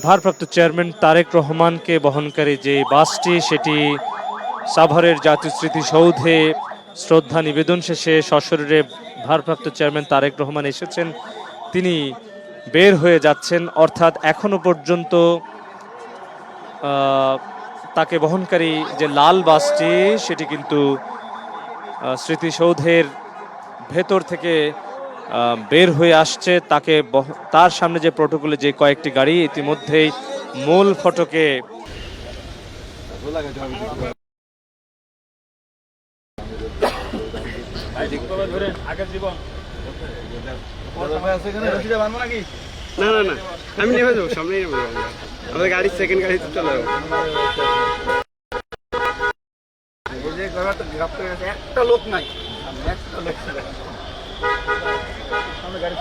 ভারপ্রাপ্ত চেয়ারম্যান তারেক রহমানকে বহনকারী যে বাসটি সেটি সাভারের জাতীয় স্মৃতিসৌধে শ্রদ্ধা নিবেদন শেষে সশরীরে ভারপ্রাপ্ত চেয়ারম্যান তারেক রহমান এসেছেন। তিনি বের হয়ে যাচ্ছেন, অর্থাৎ এখনো পর্যন্ত তাকে বহনকারী যে লাল বাসটি সেটি কিন্তু স্মৃতিসৌধের ভেতর থেকে বের হয়ে আসছে। তার সামনে যে প্রটোকলে যে কয়েকটি গাড়ি ইতিমধ্যেই মূল ফটকে না না না আমি নেমে যাবো, সামনেই নেমে যাবো। আমাদের গাড়ি সেকেন্ড গাড়ি চলে যাবো। একটা লোক নাই, একটা লোক গাড়ি